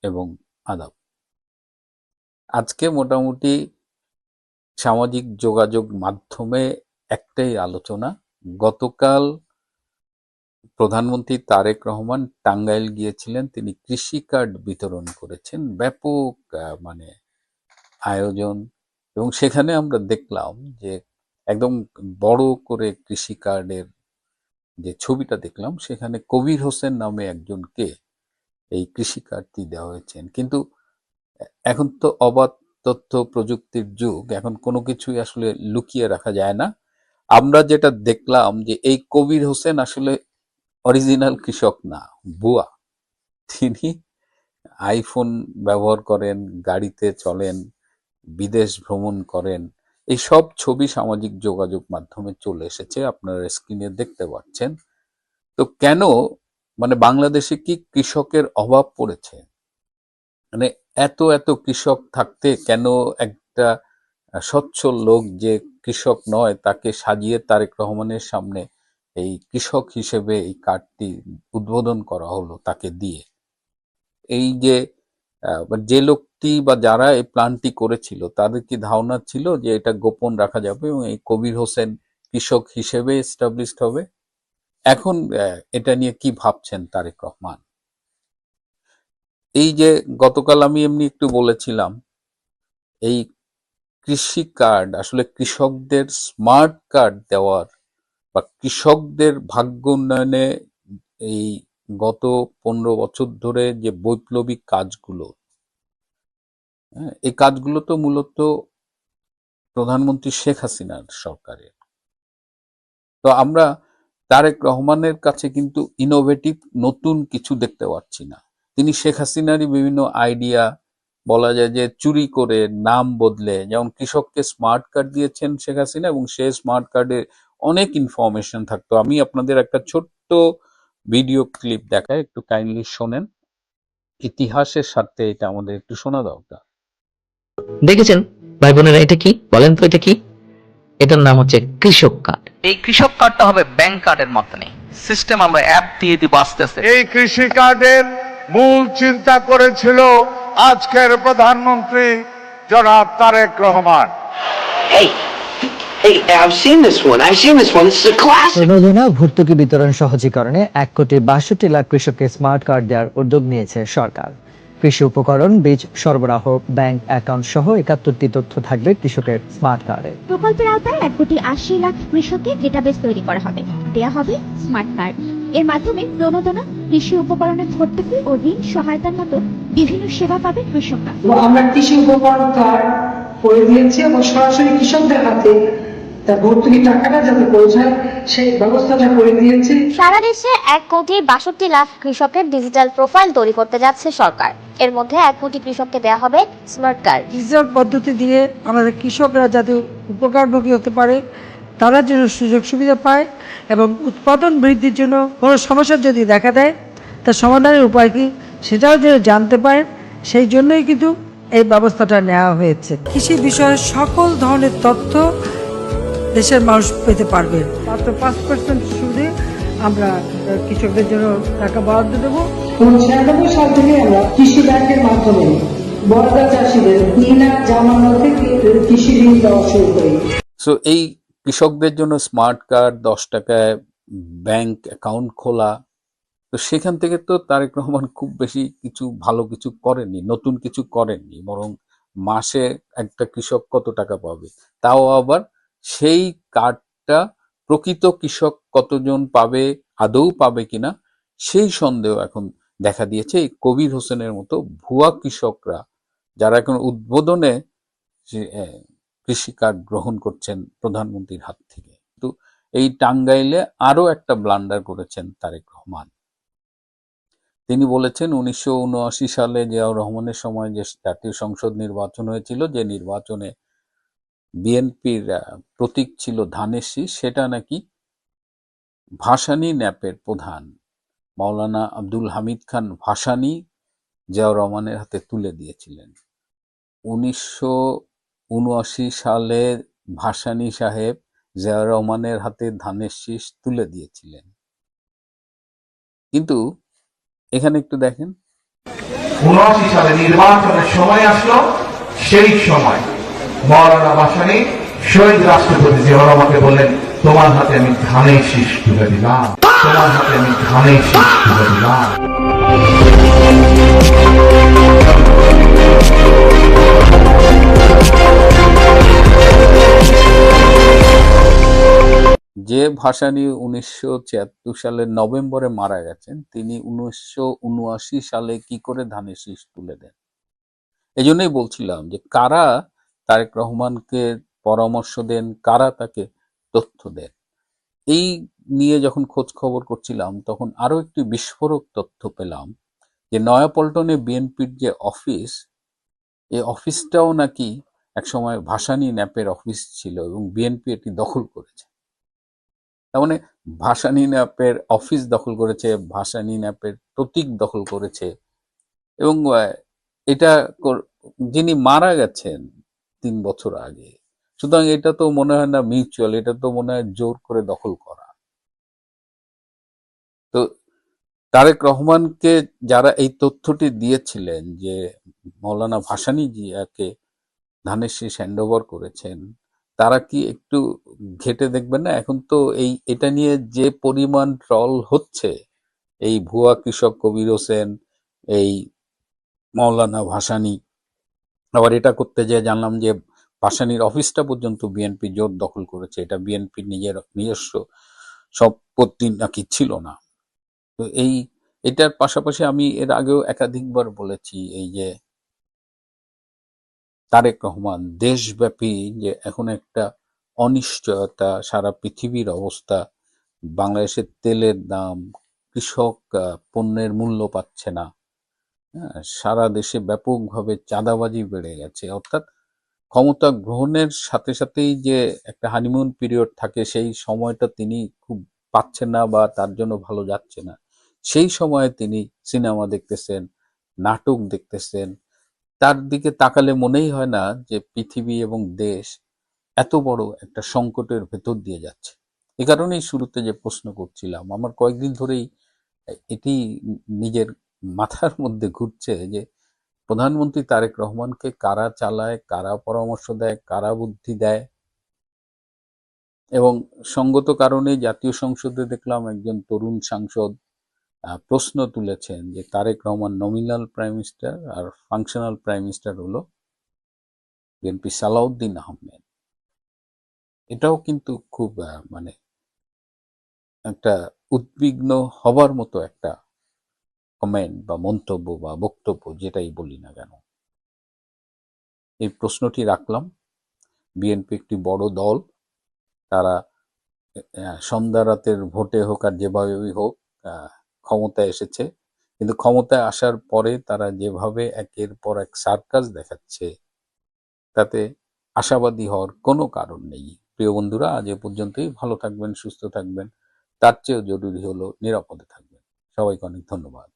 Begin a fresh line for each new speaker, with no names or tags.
এবং আদাব। আজকে মোটামুটি সামাজিক যোগাযোগ মাধ্যমে একটাই আলোচনা। গতকাল প্রধানমন্ত্রী তারেক রহমান টাঙ্গাইল গিয়েছিলেন, তিনি কৃষি কার্ড বিতরণ করেছেন, ব্যাপক মানে আয়োজন। এবং সেখানে আমরা দেখলাম যে একদম বড় করে কৃষি কার্ডের যে ছবিটা দেখলাম, সেখানে কবির হোসেন নামে একজনকে এই কৃষি কার্ডটি দেওয়া হয়েছেন। কিন্তু এখন তো অবাধ তথ্য প্রযুক্তির যুগ, এখন কোনো কিছুই আসলে লুকিয়ে রাখা যায় না। আমরা যেটা দেখলাম যে এই কবির হোসেন আসলে অরিজিনাল কৃষক না, ভুয়া। তিনি আইফোন ব্যবহার করেন, গাড়িতে চলেন, বিদেশ ভ্রমণ করেন। এই সব ছবি সামাজিক যোগাযোগ মাধ্যমে চলে এসেছে, আপনারা স্ক্রিনে দেখতে পাচ্ছেন। তো কেন, মানে বাংলাদেশে কি কৃষকের অভাব পড়েছে? মানে এত এত কৃষক থাকতে কেন একটা সচ্ছল লোক যে কৃষক নয় তাকে সাজিয়ে তারেক রহমানের সামনে এই কৃষক হিসেবে এই কার্ডটি উদ্বোধন করা হলো তাকে দিয়ে? এই যে যে লোকটি বা যারা এই প্ল্যানটি করেছিল তাদের কি ধারণা ছিল যে এটা গোপন রাখা যাবে এবং এই কবির হোসেন কৃষক হিসেবে এস্টাবলিশড হবে? এখন এটা নিয়ে কি ভাবছেন তারেক রহমান? এই যে গতকাল আমি এমনি একটু বলেছিলাম, এই কৃষি কার্ড আসলে কৃষকদের স্মার্ট কার্ড দেওয়ার বা কৃষকদের ভাগ্য উন্নয়নে এই গত 15 বছর ধরে যে বৈপ্লবিক কাজগুলো, এই কাজগুলো তো মূলত প্রধানমন্ত্রী শেখ হাসিনার সরকারের। তো আমরা তারেক রহমানের কাছে কিন্তু ইনোভেটিভ নতুন কিছু দেখতে পাচ্ছি না। তিনি শেখ হাসিনারই বিভিন্ন আইডিয়া, বলা যায় যে চুরি করে, নাম বদলে, যেমন কৃষককে স্মার্ট কার্ড দিয়েছেন শেখ হাসিনা এবং সেই স্মার্ট কার্ডে অনেক ইনফরমেশন থাকতো। আমি আপনাদের একটা ছোট্ট ভিডিও ক্লিপ দেখাই, একটু কাইন্ডলি শোনেন। ইতিহাসের সাথে এটা আমাদের একটু শোনা দরকার।
দেখেছেন ভাই বোনেরা, এটা কি বলেন তো? এটা কি? এটার নাম হচ্ছে কৃষক কার্ড।
এই কৃষক কার্ডটা হবে ব্যাংক কার্ডের মতনই সিস্টেম, আমরা অ্যাপ দিয়ে দিব আস্তে আস্তে।
এই কৃষি কার্ডের মূল চিন্তা করেছিল আজকের প্রধানমন্ত্রী জনাব Tarique Rahman.
Hey, I've seen this one. This is a classic.
প্রণোদনা ভর্তুকি বিতরণ সহজীকরণে 1,62,00,000 কৃষককে স্মার্ট কার্ড দেওয়ার উদ্যোগ নিয়েছে সরকার। কৃষি উপকরণ, বীজ সরবরাহ, ব্যাংক অ্যাকাউন্ট সহ 71টি তথ্য থাকবে কৃষকের স্মার্ট কার্ডে।
প্রকল্পের আওতায় 1,80,00,000 কৃষকের ডেটাবেস তৈরি করা হবে। দেয়া হবে স্মার্ট কার্ড। এর মাধ্যমে প্রণোদনা, কৃষি উপকরণের ভর্তুকি ও ঋণ সহায়তার মতো বিভিন্ন সেবা পাবে কৃষকরা।
আমরা কৃষি উপকরণ কার্ড করে দিয়েছি এবং সরাসরি কৃষকদের হাতে তার ভর্তুকি টাকাটা যাতে পৌঁছায় সেই ব্যবস্থাটা করে দিয়েছে।
সারা দেশে 1,62,00,000 কৃষকের ডিজিটাল প্রোফাইল তৈরি করতে যাচ্ছে সরকার। এর মধ্যে 1 কোটি কৃষককে দেওয়া হবে স্মার্ট কার্ড।
ডিজিটাল পদ্ধতি দিয়ে আমাদের কৃষকরা যাতে উপকারভোগী হতে পারে, তারা যেন সুযোগ সুবিধা পায় এবং উৎপাদন বৃদ্ধির জন্য কোনো সমস্যা যদি দেখা দেয় তার সমাধানের উপায় কি সেটাও যেন জানতে পারেন, সেই জন্যই কিন্তু এই ব্যবস্থাটা নেওয়া হয়েছে। কৃষি বিষয়ে সকল ধরনের তথ্য দেশের মানুষ পেতে পারবে। মাত্র 5% সুদে আমরা কৃষকদের জন্য টাকা বরাদ্দ দেবো। 96 সাল থেকে আমরা কৃষি ব্যাংকের মাধ্যমে বর্গা চাষিদের বিনা জামানতে কৃষি ঋণ দেওয়া শুরু করি।
সো এই কৃষকদের জন্য স্মার্ট কার্ড, 10 টাকায় ব্যাংক অ্যাকাউন্ট খোলা, তো সেখান থেকে তো তারেক রহমান খুব বেশি কিছু ভালো কিছু করেননি, নতুন কিছু করেননি। বরং মাসে একটা কৃষক কত টাকা পাবে, তাও আবার সেই কার্ডটা প্রকৃত কৃষক কতজন পাবে, আদৌ পাবে কিনা সেই সন্দেহ এখন দেখা দিয়েছে এই কবির হোসেনের মতো ভুয়া কৃষকরা, যারা এখন উদ্বোধনে কৃষি কার্ড গ্রহণ করছেন প্রধানমন্ত্রীর হাত থেকে। কিন্তু এই টাঙ্গাইলে আরো একটা ব্লান্ডার করেছেন তারেক রহমান। তিনি বলেছেন 1979 সালে জিয়াউর রহমানের সময় যে জাতীয় সংসদ নির্বাচন হয়েছিল, যে নির্বাচনে বিএনপির প্রতীক ছিল ধানের শীষ, সেটা নাকি ভাসানী ন্যাপের প্রধান মাওলানা আব্দুল হামিদ খান ভাসানী জিয়াউর রহমানের হাতে তুলে দিয়েছিলেন। 1979 সালে ভাসানী সাহেব জিয়াউর রহমানের হাতে ধানের শীষ তুলে দিয়েছিলেন। কিন্তু এখানে একটু দেখেন,
'79 সালে নির্বাচনের সময় আসলো, সেই সময় মৌলানা ভাসানী শহীদ রাষ্ট্রপতি জিয়াউর রহমানকে বললেন, তোমার হাতে আমি ধানের শীষ তুলে দিলাম, তোমার হাতে আমি ধানের শীষ তুলে দিলাম।
যে ভাসানী 1976 সালের নভেম্বরে মারা গেছেন, তিনি 1979 সালে কি করে ধানের শীষ তুলে দেন? এই জন্যই বলছিলাম যে কারা তারেক রহমানকে পরামর্শ দেন, কারা তাকে তথ্য দেন। এই নিয়ে যখন খোঁজ খবর করছিলাম, তখন আরো একটি বিস্ফোরক তথ্য পেলাম যে নয়াপল্টনে বিএনপির যে অফিস, এই অফিসটাও নাকি একসময় ভাসানী ন্যাপের অফিস ছিল এবং বিএনপি এটি দখল করেছে। তার মানে ভাসানী ন্যাপের অফিস দখল করেছে, ভাসানী ন্যাপের প্রতীক দখল করেছে এবং এটা যিনি মারা গেছেন 3 বছর আগে, সুতরাং এটা তো মনে হয় না মিউচুয়াল, এটা তো মনে হয় জোর করে দখল করা। তো তারেক রহমানকে যারা এই তথ্যটি দিয়েছিলেন যে মৌলানা ভাসানী জিয়াকে ধানের শীষ হ্যান্ডওভার করেছেন, তারা কি একটু ঘেটে দেখবেন না? এখন তো এটা নিয়ে যে পরিমাণ ট্রল হচ্ছে, এই ভুয়া কৃষক কবির হোসেন, এই মৌলানা ভাসানী, আবার এটা করতে যেয়ে জানলাম যে ভাসানীর অফিসটা পর্যন্ত বিএনপি জোর দখল করেছে, এটা বিএনপির নিজস্ব সম্পত্তি নাকি ছিল না। তো এটার পাশাপাশি আমি এর আগেও একাধিকবার বলেছি, এই যে তারেক রহমান দেশব্যাপী যে এখন একটা অনিশ্চয়তা, সারা পৃথিবীর অবস্থা, বাংলাদেশের তেলের দাম, কৃষক পণ্যের মূল্য পাচ্ছে না, সারা দেশে ব্যাপকভাবে চাঁদাবাজি বেড়ে গেছে। অর্থাৎ ক্ষমতা গ্রহণের সাথে সাথেই যে একটা হানিমুন পিরিয়ড থাকে, সেই সময়টা তিনি খুব পাচ্ছেন না বা তার জন্য ভালো যাচ্ছে না। সেই সময়ে তিনি সিনেমা দেখতেছেন, নাটক দেখতেছেন, তার দিকে তাকালে মনেই হয় না যে পৃথিবী এবং দেশ এত বড় একটা সংকটের ভেতর দিয়ে যাচ্ছে। এ কারণেই শুরুতে যে প্রশ্ন করছিলাম, আমার কয়েকদিন ধরেই এটি নিজের মাথার মধ্যে ঘুরছে যে প্রধানমন্ত্রী তারেক রহমানকে কারা চালায়, কারা পরামর্শ দেয়, কারা বুদ্ধি দেয়। এবং সঙ্গত কারণে জাতীয় সংসদে দেখলাম একজন তরুণ সাংসদ প্রশ্ন তুলেছেন যে Tarique Rahman nominal prime minister আর ফাংশনাল প্রাইম মিনিস্টার হলো বিএনপি সালাউদ্দিন আহমেদ। এটাও কিন্তু খুব মানে একটা উদ্বিগ্ন হবার মতো একটা কমেন্ট বা মন্তব্য বা বক্তব্য, যেটাই বলি না কেন। এই প্রশ্নটি রাখলাম। বিএনপি একটি বড় দল, তারা সন্ধ্যা রাতের ভোটে হোক আর যেভাবেই হোক ক্ষমতায় এসেছে, কিন্তু ক্ষমতায় আসার পরে তারা যেভাবে একের পর এক সার্কাস দেখাচ্ছে, তাতে আশাবাদী হওয়ার কোনো কারণ নেই। প্রিয় বন্ধুরা, আজ এ পর্যন্তই। ভালো থাকবেন, সুস্থ থাকবেন, তার চেয়েও জরুরি হলো নিরাপদে থাকবেন। সবাইকে অনেক ধন্যবাদ।